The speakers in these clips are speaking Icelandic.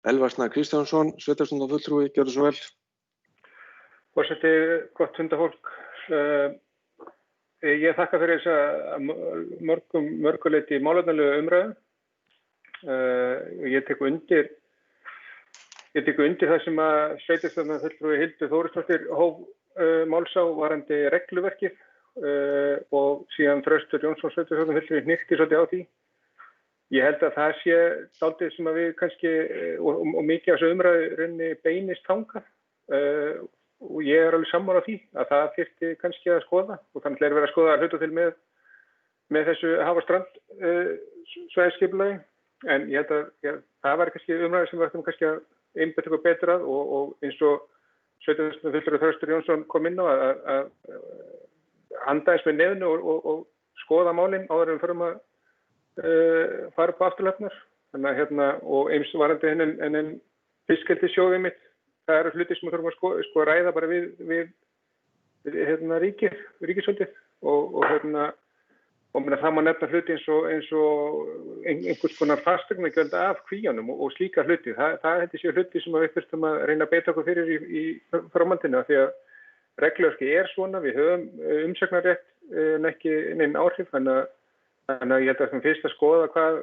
Elvar Snær Kristjánsson, sveitarstjórnarfulltrúi, gjörðu svo vel. Forseti, gott fundafólk. Ég þakka fyrir þessa mörguleyti málefnalegu umræðu. Ég tek undir það sem að sveitarstjórnarfulltrúi Hildur Þórisdóttir hóf máls á varðandi regluverkið og síðan Þröstur Jónsson sveitarstjórnarfulltrúi hnykkti svolítið á því. Ég held að það sé dálítið sem að við kannski og mikið af þessu umræðu rauninni beinist þangað og ég alveg sammála því að það þyrfti kannski að skoða og þannig verið að skoða að hluta til með þessu Haf- og strand svæðisskipulagi en ég held að það var kannski umræðu sem við ættum kannski að einbeita okkur betur að og eins og sveitarstjórnarfulltrúi Þröstur Jónsson kom inn á að andaðist með nefnu og skoða málin áður en við förum að fara upp afturlöfnar og eins varandi hennin fiskeldissjóði mitt það eru hluti sem við þurfum að ræða bara við ríkisvaldið og það má nefna hluti eins og einhvers konar fasteignagjöld af kvíunum og slíka hluti það heldur séu hluti sem við þurfum að reyna að beita okkur fyrir í framhaldinu því að regluverkið svona við höfum umsagnarrétt en ekki neinn áhrif Þannig að ég held að það fyrst að skoða hvað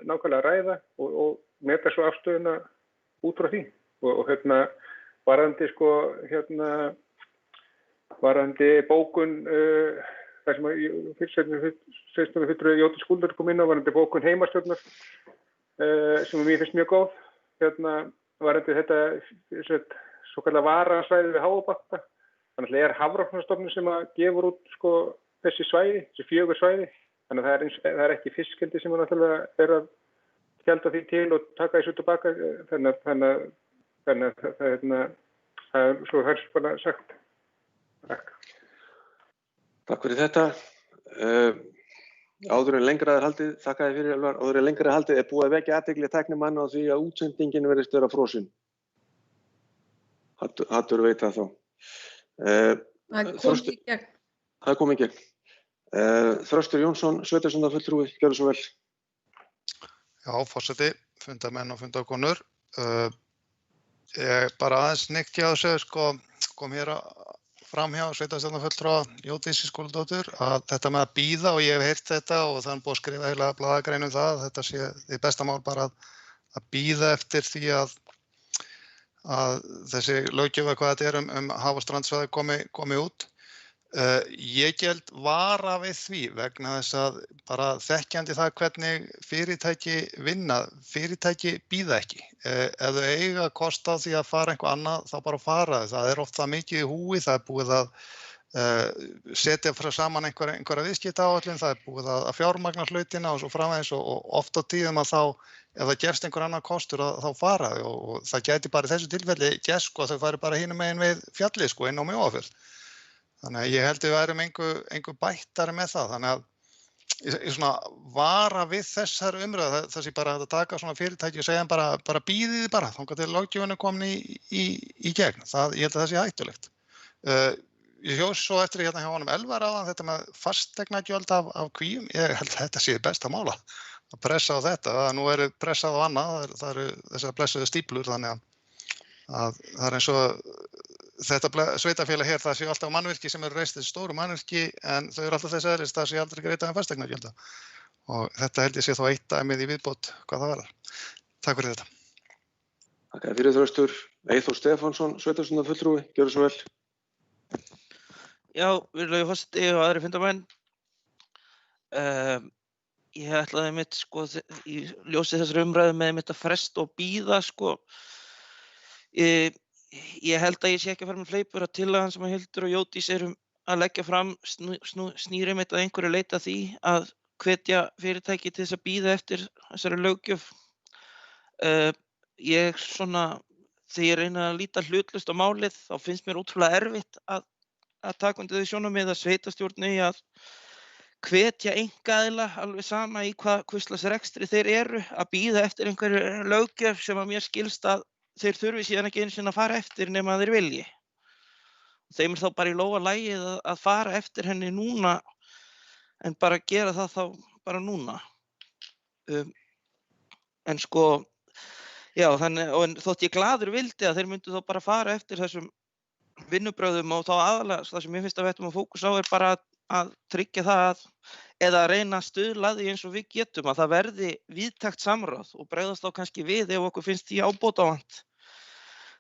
nákvæmlega að ræða og meta svo afstöðuna út frá því. Og varðandi bókun, það sem fyrststöðnarfulltrúi Jódís Skúldar kom inn á, varðandi bókun heimastjórnar, sem mér finnst mjög góð. Varðandi þetta svo kallar varasvæði við Háabakka. Þannig að Hafrannsóknastofnun sem að gefur út þessi svæði, þessi 4 svæði. Þannig að það er ekki fiskeldi sem náttúrulega að tjalda því til og taka þessu tilbaka. Þannig að það er svo helst bara sagt. Takk. Takk fyrir þetta. Áður en lengra er haldið, þakka þér fyrir Elvar, áður en lengra er haldið búið að vekja athygli tæknimanna á því að útsendingin virðist vera frosin. Hattur veit það þá. Það kom í gegn. Þröstur Jónsson, sveitarstjórnarfulltrúi, gjörðu svo vel. Já, forseti, fundamenn og fundakonur. Ég bara aðeins hnykkti á þessu, kom hér fram hjá sveitarstjórnarfulltrúa Jódísi Skúladóttur að þetta með að bíða og ég hef heyrt þetta og það er búið að skrifa heila blaðagrein það, þetta sé því besta mál bara að bíða eftir því að þessi löggjöf hvað þetta er Haf- og strandsvæði komi út. Ég geld vara við því vegna þess að bara þekkjandi það hvernig fyrirtæki vinna, fyrirtæki bíða ekki. Ef þau eiga kost á því að fara eitthvað annað þá bara fara þau. Það er oft það mikið í húi, það er búið að setja saman einhverja viðskiptaáætlun, það er búið að fjármagna hlutina og svo framvegis og oft á tíðum að þá ef það gerst einhver annar kostur þá fara þau og það gæti bara í þessu tilfelli gerst að þau fari bara hinum megin við fjallið inn á Mjóafjörð. Þannig að ég held við værum engu bættari með það. Þannig að ég svona vara við þessar umræðu, það sé bara að taka svona fyrirtæki og segja bara bíðið bara, þangað til löggjöfin er komin í gegn. Ég held að það sé hættulegt. Ég hjó svo eftir hjá honum Elvar áðan þetta með fasteignagjöld af kvíum. Ég held að þetta sé besta mála að pressa á þetta. Nú er pressað á annað, það eru þessar blessuðu stíplur þannig að það er eins og þetta sveitarfélag hér, það séu alltaf mannvirki sem eru reist þessi stóru mannvirki en þau eru alltaf þess eðlis, það séu aldrei greitt af fasteignagjalda. Og þetta held ég sé þá eitt dæmið í viðbót hvað það verðar. Takk fyrir þetta. Takk fyrir Þröstur. Eyþór Stefánsson, sveitarstjórnarfulltrúi, gjörðu svo vel. Já, virðulegi forseti og aðrir fundarmenn. Ég ætlaði mitt í ljósi þessari umræðu með mitt að fresta og bíða Ég held að ég sé ekki að fara með fleipur að tillagan sem að Hildur og Jódís að leggja fram snýri mitt að einhverju leita því að hvetja fyrirtæki til þess að bíða eftir þessari löggjöf. Þegar ég reyna að líta hlutlaust á málið þá finnst mér ótrúlega erfitt að taka undir þau sjónarmið að sveitarstjórn eigi að hvetja einkaaðila alveg sama í hvurslags rekstri þeir eru að bíða eftir einhverju löggjöf sem að mér skilst að þeir þurfi síðan ekki einu sinni að fara eftir nema þeir vilji. Þeim er þá bara í lófa lagið að fara eftir henni núna en bara gera það þá bara núna. En Já, þannig, og þótt ég glaður vildi að þeir myndu þá bara fara eftir þessum vinnubrögðum og þá aðalega það sem ég finnst að við ættum að fókusa á bara að tryggja það eða að reyna að stuðla að því eins og við getum að það verði víðtækt samráð og bregðast þá kannski við ef okkur finnst því ábótavant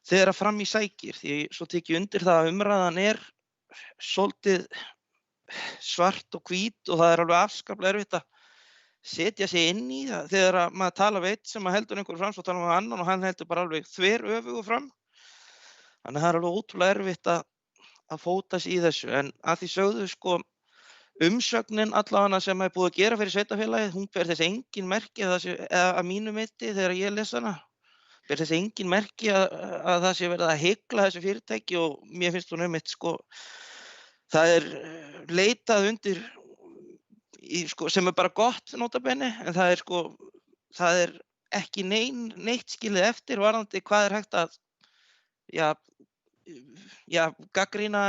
þegar að fram í sækir. Því svo tek ég undir það að umræðan svolítið svart og hvít og það alveg afskaplega erfitt að setja sig inn í það þegar að maður tala við eitt sem að heldur einhverju fram svo tala við annan og hann heldur bara alveg þveröfugu fram. Þannig að það alveg ótrúlega erfitt að fóta sig í þessu en að því sögðu sko umsögnin allavega sem er búið að gera fyrir sveitarfélagið, hún ber þess engin merki að mínu mati þegar ég les hana, ber þess engin merki að það sé verið að hygla þessu fyrirtæki og mér finnst hún einmitt sko, það leitað undir sko, sem bara gott nota bene, en það ekki neitt skilið eftir varðandi hvað hægt að gagnrýna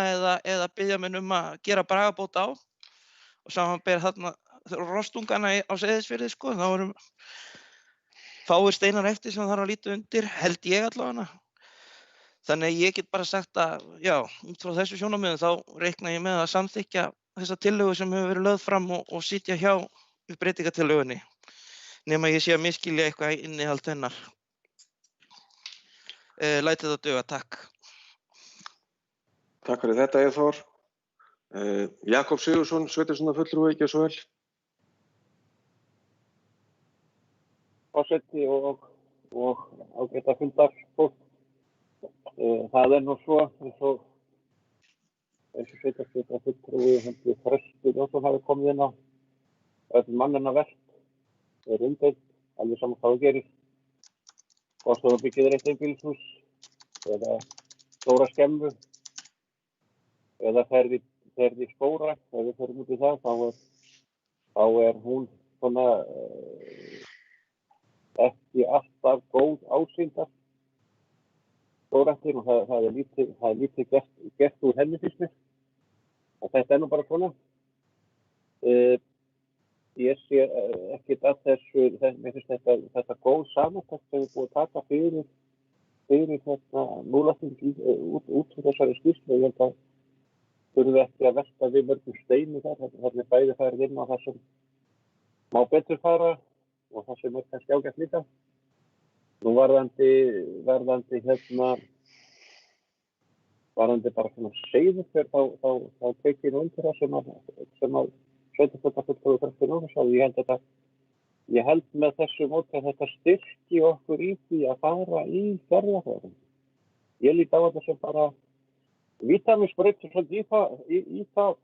eða biðja menn að gera bragarbót á og samanber þarna rostungana á Seyðisfirði sko, þá eru fáir steinar eftir sem þarf að líta undir, held ég allavega. Þannig ég get bara sagt að út frá þessu sjónarmiðum þá reikna ég með að samþykkja þessa tillögu sem hefur verið lögð fram og sitja hjá breytingatillögunni nema ég sé að misskilja eitthvað innihald hennar. Lætið það duga, takk. Takk fyrir þetta, Eyþór. Jakob Sigurðsson, sveitarstjórnarfulltrúi, ekki svo vel. Forseti og ágæta fundarfólk. Það nú svo eins og sveitarstjórnarfulltrúi Þröstur Jónsson hafi komið inn á öll mannanna verk umdeilt, alveg saman hvað það gerir. Hvort þú byggir eitt einbýlishús eða stóra skemmu eða ferði skógrækt, ef við förum út í það, þá hún svona ekki alltaf góð ásýndar skógræktin og það lítið gert úr henni fyrst mér. Og þetta nú bara svona. Ég sé ekkert að þessu, mér finnst þetta góð samantekt sem við búum að taka fyrir núlagning út úr þessari skýrslu. Ég held að þurfum við ekki að velta við mörgum steini þar, þannig bæði farið inn á það sem má betur fara og það sem kannski ágætt líka. Nú varðandi bara svona Seyðisfjörð þá tek ég nú undir það sem að sveitarstjórnarfulltrúi Þröstur Jónsson sagði. Ég held með þessu móti að þetta styrki okkur í því að fara í Fjarðarheiði. Ég lít á þetta sem bara vítamínsbreytt svolítið í það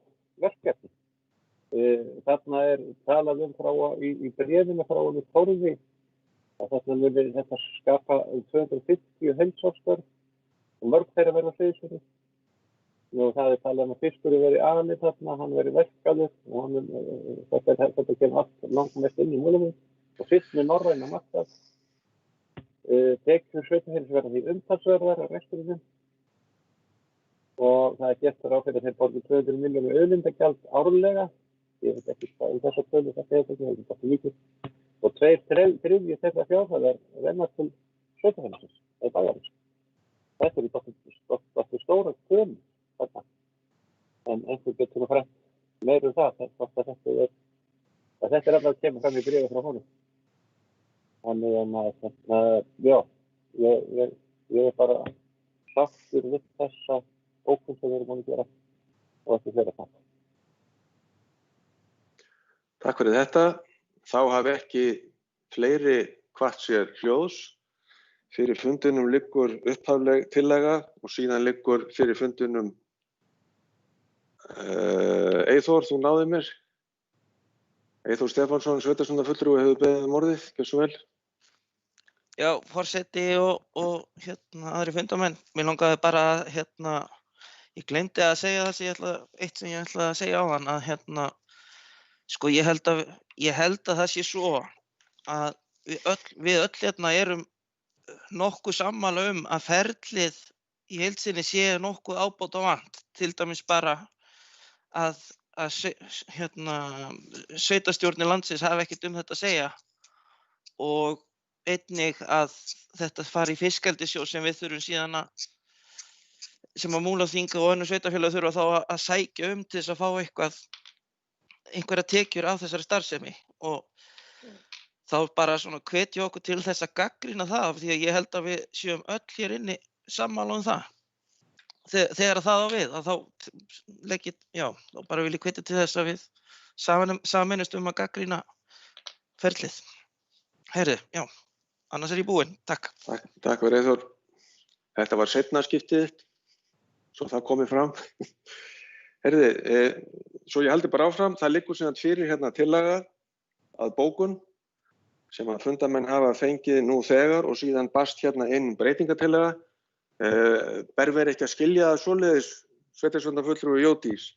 verkefni. Þarna talað frá í bréfinu frá honum Þórði að þarna muni þetta skapa 250 heilsársstörf og mörg þeirra verða Seyðisfirði. Nú það talað að fiskur verið aðalinn þarna, hann verið verkaður og þetta kemur allt langmest inn í múlunum og fyrst með norræna markað. Tekjur sveitarfélags verða því umtalsverðar á resturinn og það gert ráð fyrir að þeir borgi 200 milljónir auðlindagjald árlega. Ég veit ekki hvað þessa tölu þetta ekki, það er mikið. Og 2/3 þeirra fjárhæðar renna til sveitarfélagsins eða bæjarins. Þetta er dálítið stóra tölu þarna. En einhver getur nú frænt meira það, þetta alltaf kemur fram í bréfi frá honum. Þannig að ég bara sáttur við þessa ókun sem við erum að gera og ekki fleira það. Takk fyrir þetta. Þá hafi ekki fleiri hvatt sér hljóðs. Fyrir fundinum liggur upphafleg tillaga og síðan liggur fyrir fundinum Eyþór, þú náðir mér. Eyþór Stefánsson, sveitarstjórnarfulltrúi, hefur beðið orðið, gjörðu svo vel. Já, forseti og aðri fundamenn. Mér langaði bara ég gleymdi að segja eitt sem ég ætlaði að segja á hann að sko ég held að það sé svo að við öll erum nokkuð sammála að ferlið í heild sinni sé nokkuð ábótavant, til dæmis bara að sveitarstjórnir landsins hafi ekkert þetta að segja og einnig að þetta fari í fiskeldissjóð sem við þurfum síðan sem að Múlaþing og önnur sveitarfélög þurfa þá að sækja til þess að fá einhverja tekjur af þessari starfsemi og þá bara svona hvetja okkur til þess að gagnrýna það því að ég held að við séum öll hér inni sammála það. Þegar það á við, að þá bara vil ég hvetja til þess að við sameinumst að gagnrýna ferlið. Heyrðu, annars ég búinn. Takk. Takk fyrir Eyþór. Þetta var seinna skiptið þitt, svo það komið fram. Heyrðu, svo ég haldi bara áfram, það liggur síðan fyrir hérna tillaga að bókun sem að fundamenn hafa fengið nú þegar og síðan barst hérna inn breytingatillaga. Ber verið ekki að skilja það svoleiðis, sveitarstjórnarfulltrúi Jódís,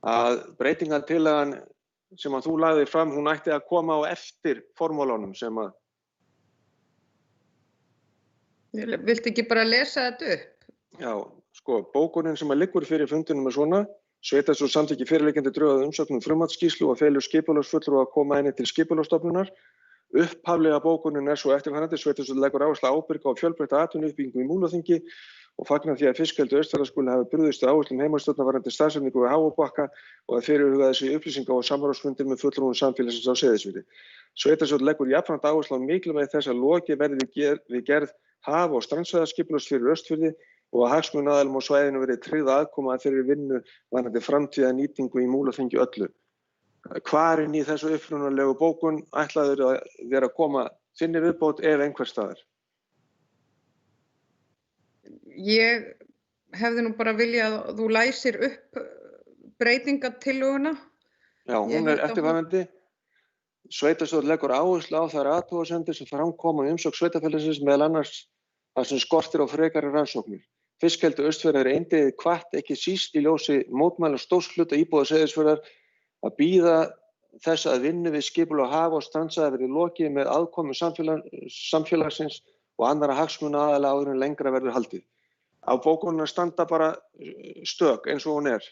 að breytingatillagan sem að þú lagði fram, hún ætti að koma á eftir formálunum sem að... Viltu ekki bara lesa þetta upp? Já, sko, bókunin sem að liggur fyrir fundinum svona, sveitarstjórn samþykki fyrirliggjandi drög að umsögn frummatsskýrslu og felur skipulagsfulltrúa að koma henni til skipulagsstofnunar. Upphaflega bókunin svo eftirfarandi, sveitarstjórn leggur áherslu á ábyrga og fjölbreytta atvinnuuppbyggingu í Múlaþingi og fagnar því að fiskeldi Austfjarða skuli hafa brugðist við áherslum heimastjórnar varðandi staðsetningu við Háabakka og að fyrirhugaði sig upplýsinga og samráðsfundir með fulltrúum samfélagsins á Seyðisfirði. Sveitarstjórn leggur jafnframt áherslu á mikilvægi þess að lokið verði við gerð haf- og strandsvæðaskipulags fyrir Austfirði og að hagsmunaaðilum á svæðinu verði tryggð aðkoma að þeirri vinnu varðandi framtíðarnýtingu í Múlaþingi öllu. Hvar inn í þessu upprunalegu bókun ætlaður að vera að koma þinni viðbót ef einhvers staðar? Ég hefði nú bara viljað að þú læsir upp breytingatillöguna. Já, hún eftirfarandi. Sveitarstjórn leggur áherslu á þær athugasemdir sem fram koma í umsögn sveitarfélagsins meðal annars það sem skortir á frekari rannsóknir. Fiskeldi Austfjarðar eindregið hvatt ekki síst í ljósi mótmæla stórs hluta íbúa Seyðisfjarðar að bíða þess að vinnu við skipulag haf- og strandsvæða verði lokið með aðkomu samfélagsins og annarra hagsmunaaðila áður en lengra verður haldið. Á bókunina standa bara stök eins og hún er.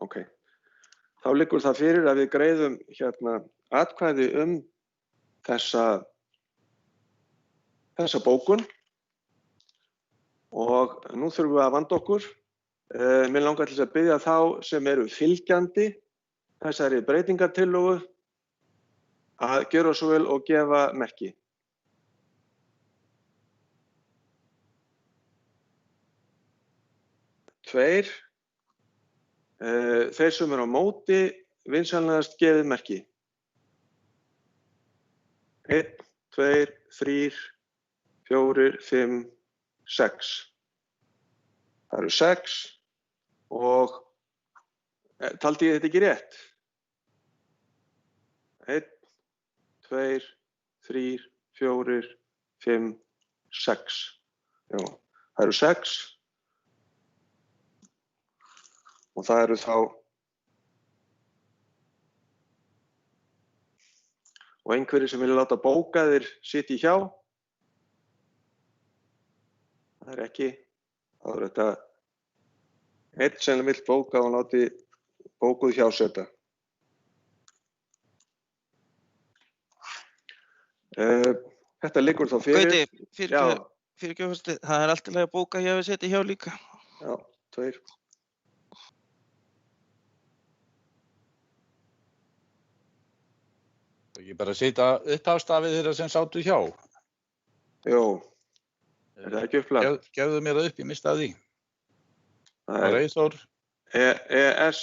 Ok. Þá liggur það fyrir að við greiðum hérna atkvæði þessa bókun og nú þurfum við að vanda okkur. Mér langar til að biðja þá sem eru fylgjandi þessari breytingartillögu að gera svo vel og gefa merki. Tveir. Þeir sem eru á móti vinsamlegast gefið merki. 1, 2, 3, 4, 5, 6. Það eru 6 og taldi ég þetta ekki rétt? 1, 2, 3, 4, 5, 6. Já, það eru 6. Og það eru þá og einhverjir sem vilja láta bókaðir sitja hjá. Það er ekki. Það er þetta einn sem vill bóka og láti bókuð hjá setja. Þetta liggur þá fyrir. Gauti, fyrirgefðu, það er alltaf að bóka hjá að setja hjá líka. Já, 2. Ekki bara setja upphafsstafið þeirra sem sátu hjá. Jó, er það ekki upplagt? Gefðu mér það upp, ég mista því. Það er Eyþór. ES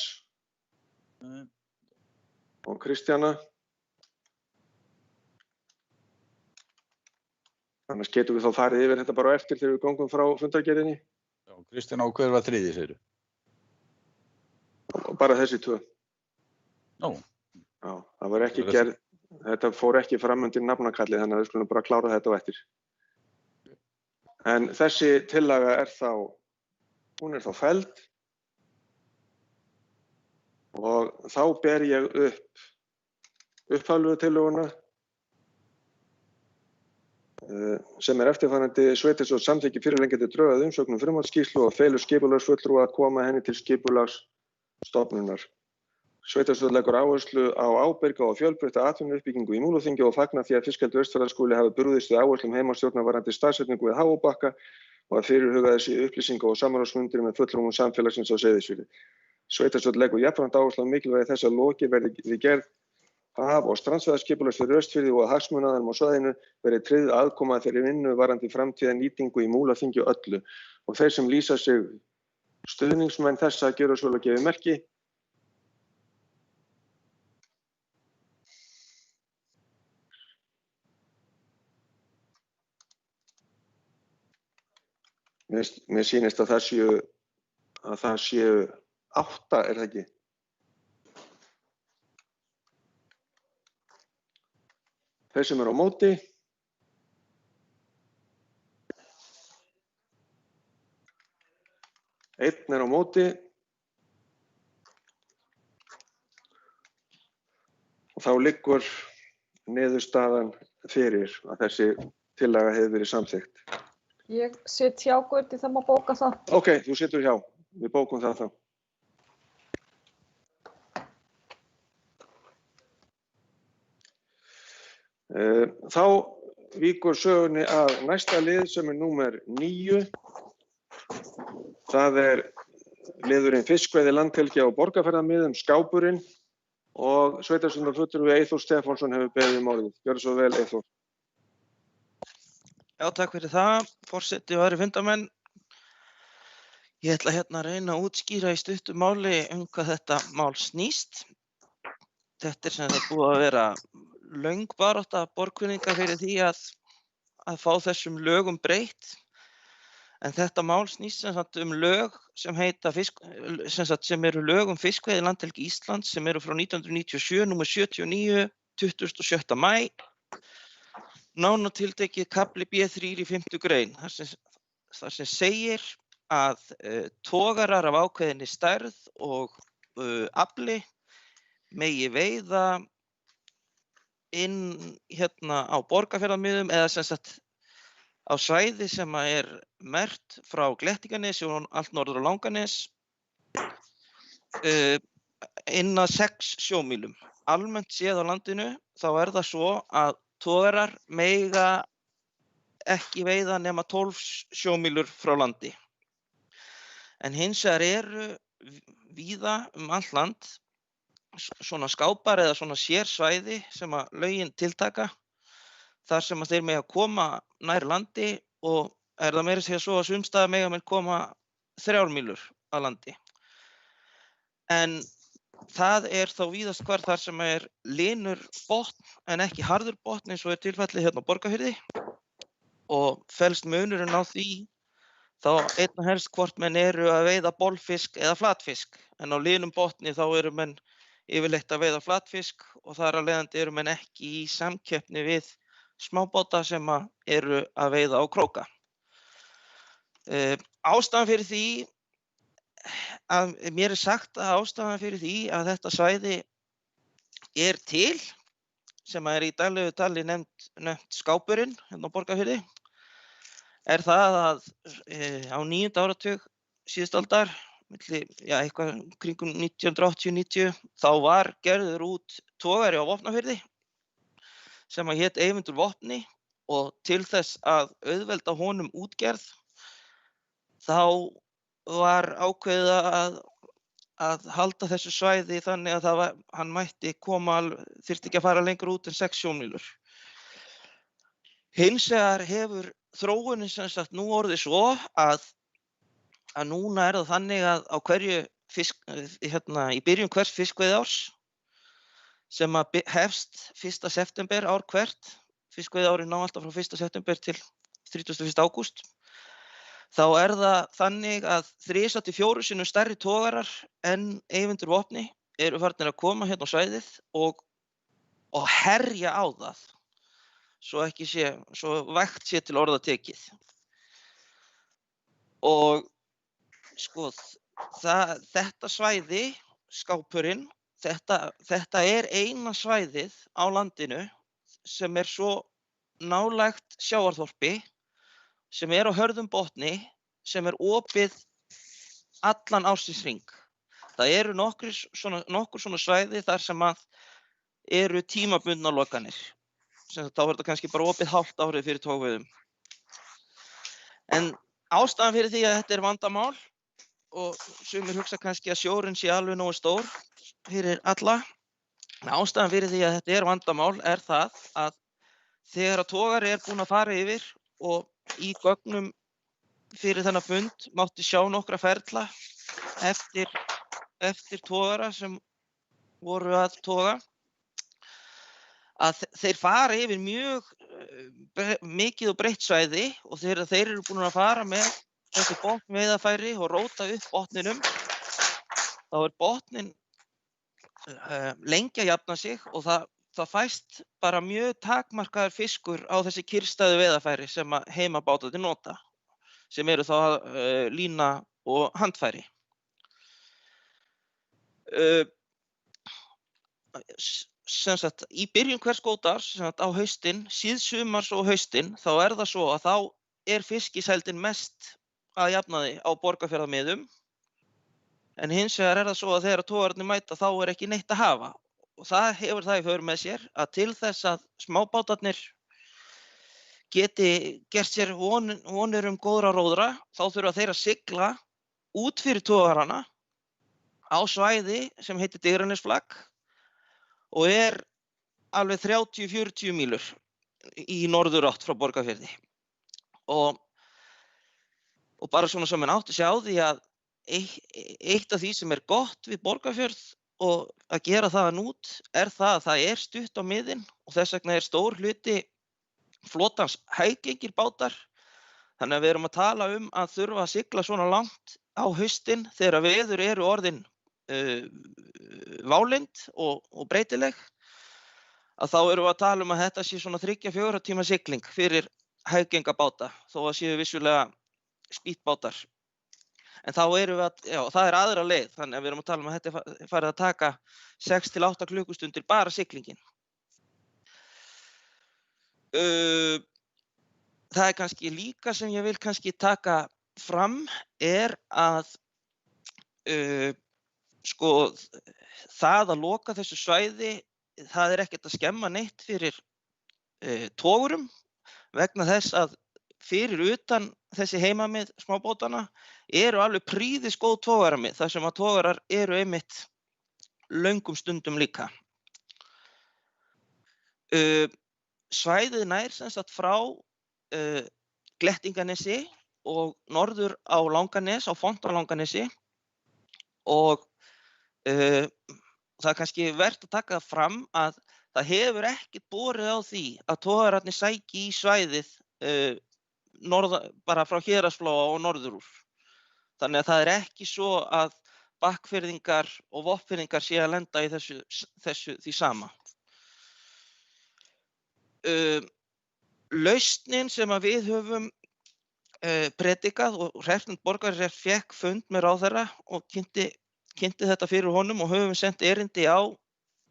og Kristjana. Annars getum við þá farið yfir þetta bara á eftir þegar við gangum frá fundargerðinni. Já, Kristjana og hver var þriðji, segirðu? Bara þessi 2. Nú. Já, það var ekki gerð. Þetta fór ekki fram undir nafnakalli, þannig að við skulum bara klára þetta á eftir. En þessi tillaga hún er þá felld og þá ber ég upp upphaflegu tillöguna sem er eftirfarandi sveitarstjórn samþykki fyrirliggjandi drög að umsögn frummatsskýrslu og felur skipulagsfulltrúa að koma henni til skipulagsstofnunar. Sveitarstjórn leggur áherslu á ábyrga og fjölbreytta atvinnuuppbyggingu í Múlaþingi og fagnar því að Fiskeldi Austfjarða skuli hafa brugðist við áherslum heimastjórnar varðandi staðsetningu við Háabakka og að fyrirhugaðir séu upplýsinga- og samráðsfundir með fulltrúum samfélagsins á Seyðisfirði. Sveitarstjórn leggur jafnframt áherslu á mikilvægi þess að lokið verði við gerð haf- og strandsvæðaskipulags fyrir Austfirði og að hagsmunaaðilum á svæðinu verði tryggð aðkoma að þeirri vinnu varðandi framtíðarnýtingu í Múlaþingi öllu. Og þeir sem lýsa sig stuðningsmenn þessa gjöra svo vel að gefa merki. Mér sýnist að það séu 8, er það ekki? Þeir sem eru á móti. Einn er á móti. Og þá liggur niðurstaðan fyrir að þessi tillaga hefur verið samþykkt. Ég sit hjá Guðdi, það má bóka það. Ok, þú situr hjá. Við bókum það þá. Þá víkur sögunni að næsta lið sem er númer 9. Það er liðurinn fiskveiði landhelgi á Borgarfjarðarmiðum, Skápurinn og sveitarstjórnarfulltrúi Eyþór Stefánsson hefur beðið um orðið. Gjörðu svo vel, Eyþór. Já, takk fyrir það, forseti og aðrir fundarmenn. Ég ætla hérna að reyna að útskýra í stuttu máli hvað þetta mál snýst. Þetta er sem þetta búið að vera löng barátta borgfirðinga fyrir því að fá þessum lögum breytt. En þetta mál snýst sem sagt lög sem heita sem eru lög fiskveiði landhelgi Íslands sem eru frá 1997, númer 79, 27. maí. Nánar tiltekið kafli B3 í 5. grein, þar sem segir að togarar af ákveðinni stærð og afli megi veiða inn hérna á Borgarfjarðarmiðum eða sem sagt á svæði sem er merkt frá Glettinganesi og allt norður á Langanes inn að 6 sjómílum. Almennt séð á landinu þá er það svo að togarar mega ekki veiða nema 12 sjómílur frá landi. En hins vegar eru víða allt land svona skápar eða svona sérsvæði sem að lögin tiltaka þar sem að þeir mega koma nær landi og er það meira að segja svo að sums staðar mega menn koma 3 mílur að landi. En það er þá víðast hvar þar sem er linur botn en ekki harður botn eins og er tilfellið hérna á Borgarfirði og felst munurinn á því þá einna helst hvort menn eru að veiða bolfisk eða flatfisk en á linum botni þá eru menn yfirleitt að veiða flatfisk og þar af leiðandi eru menn ekki í samkeppni við smábáta sem eru að veiða á króka. Ástæðan fyrir því að mér er sagt að ástæðan fyrir því að þetta svæði er til sem er í daglegu tali nefnt Skápurinn hérna á Borgarfirði er það að á 9. áratug síðustu aldar eitthvað kringum 1980-90 þá var gerður út togari á Vopnafirði sem hét Eyvindur vopni og til þess að auðvelda honum útgerð þá var ákveðið að halda þessu svæði þannig að hann mætti þyrfti ekki að fara lengur út en 6 sjómílur. Hins vegar hefur þróunin sem sagt nú orðið svo að núna er það þannig að á hverju í byrjun hvers fiskveiðiárs sem hefst 1. september ár hvert, fiskveiðiárin ná alltaf frá 1. september til 31. ágúst. Þá er það þannig að 3-4 sinnum stærri togarar en Eyvindur vopni eru farnir að koma hérna á svæðið og herja á það, svo vægt sé til orða tekið. Og sko, þetta svæði, Skápurinn, þetta er eina svæðið á landinu sem er svo nálægt sjávarþorpi sem er á hörðum botni, sem er opið allan ársins hring. það eru nokkur svona svæði þar sem að eru tímabundnar lokanir. Sem sagt, þá er þetta kannski bara opið hálft árið fyrir togveiðum. En ástæðan fyrir því að þetta er vandamál og sumir hugsa kannski að sjórinn sé alveg nógu stór fyrir alla. En ástæðan fyrir því að þetta er vandamál er það að þegar að togari er búinn að fara yfir og í gögnum fyrir þennan fund mátti sjá nokkra ferla eftir togara sem voru að toga, að þeir fara yfir mjög mikið og breitt svæði og þegar þeir eru búin að fara með þessi botnveiðarfæri og róta upp botninum, þá er botnin lengi að jafna sig og það fæst bara mjög takmarkaður fiskur á þessi kyrrstæðu veiðarfæri sem að heimabátarnir nota, sem eru þá lína og handfæri. Sem sagt, í byrjun hvers kvótaárs, sem sagt á haustin, síðsumars og haustin, þá er það svo að þá er fiskisældin mest að jafnaði á Borgarfjarðarmiðum, en hins vegar er það svo að þegar togararnir mæta þá er ekki neitt að hafa. Og það hefur það í för með sér að til þess að smábátarnir geti gert sér vonir góðra róðra, þá þurfa þeir að sigla út fyrir togarana á svæði sem heitir Digranesflak og er alveg 30-40 mílur í norðurátt frá Borgarfirði. Og bara svona sem menn átti sig á því að eitt af því sem er gott við Borgarfjörð og að gera það út er það að það er stutt á miðin og þess vegna er stór hluti flotans hæggengir bátar. Þannig að við erum að tala að þurfa að sigla svona langt á haustin þegar veður eru orðin válynd og breytileg, að þá erum við að tala að þetta sé svona 3-4 tíma sigling fyrir hæggenga báta, þó að séu vissulega spýtbátar. En þá erum við það er aðra leið, þannig að við erum að tala að þetta er farið að taka 6-8 klukkustundir bara siglingin. Það er kannski líka sem ég vil kannski taka fram er að það að loka þessu svæði, það er ekkert að skemma neitt fyrir togurum vegna þess að fyrir utan þessi heimamið smábátana eru alveg prýðisgóð togaramið þar sem að togarar eru einmitt löngum stundum líka. Svæðið nær sem sagt frá Glettinganesi og norður á Langanes, á Fontalanganesi og það er kannski vert að taka það fram að það hefur ekkert borið á því að togararnir sæki í svæðið bara frá Héraðsflóa og norður úr. Þannig að það er ekki svo að Bakkfirðingar og Vopnfirðingar sé að lenda í því sama. Lausnin sem að við höfum predikað og hreppsnefnd borgarinnar fékk fund með ráðherra og kynnti þetta fyrir honum og höfum sent erindi á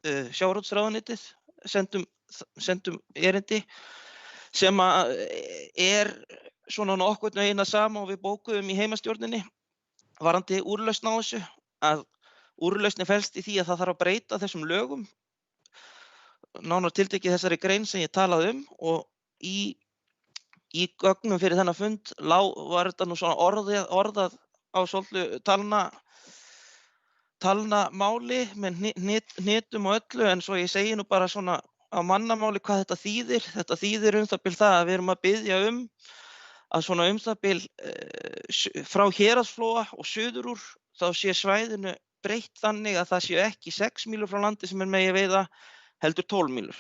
sjávarútvegsráðuneytið, sendum erindi sem að er svona nokkurn veginn að sama og við bókuðum í heimastjórninni varðandi úrlausn á þessu, að úrlausnin felst í því að það þarf að breyta þessum lögum, nánar tiltekið þessari grein sem ég talaði og í gögnum fyrir þennan fund var þetta nú svona orðað á svolítið talna máli með hnitum og öllu, en svo ég segi nú bara svona á mannamáli hvað þetta þýðir. Þetta þýðir það bil það að við erum að biðja að svona það bil frá Héraðsflóa og suður úr þá sé svæðinu breytt þannig að það séu ekki 6 mílur frá landi sem er megi veiða, heldur 12 mílur.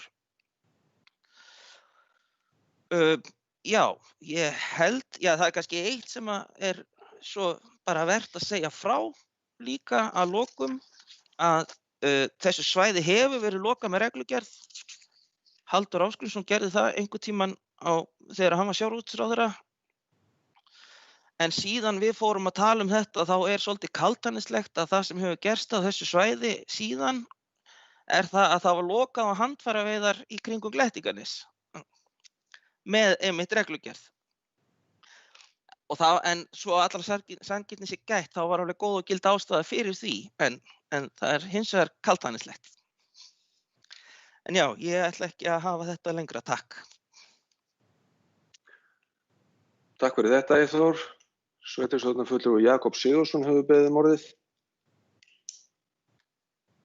Ég held, það er kannski eitt sem er svo bara vert að segja frá líka að lokum að þessu svæði hefur verið lokað með reglugerð. Halldór Ásgrímsson gerði það einhvern tímann þegar hann var sjávarútvegsráðherra. En síðan við fórum að tala þetta þá er svolítið kaldhæðnislegt að það sem hefur gerst á þessu svæði síðan er það að það var lokað á handfæraveiðar í kringum Glettinganes með einmitt reglugerð. en svo allra sanngirni sé gætt, þá var alveg góð og gild ástæða fyrir því, en það er hins vegar kaldhæðnislegt. En já, ég ætla ekki að hafa þetta lengra, takk. Takk fyrir þetta, Eyþór. Sveitarstjórnarfulltrúi Jakob Sigurðsson hefur beðið orðið.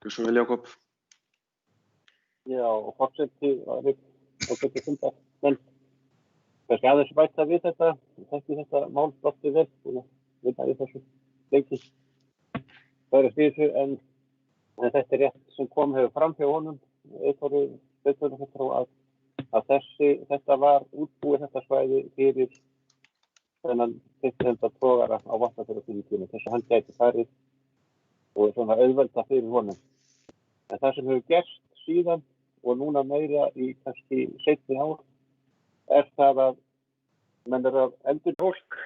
Gjörðu svo vel, Jakob. Já, og forseti var ágætis fundar. Men kannski aðeins bæta við þetta, þekki þetta mál dottið vel og vinna í þessu lengi. Það er þessu, en þetta er rétt sem hefur fram hjá honum, Eyþóri sveitarstjórnarfulltrúa, að þetta var útbúið þetta svæði fyrir þennan fyrsta togara á Vatnafjarðarflugvelli, þess að hann gæti farið og svona auðvelda fyrir honum. En það sem hefur gerst síðan og núna meira í kannski seinni ár er það að menn eru að endur fólk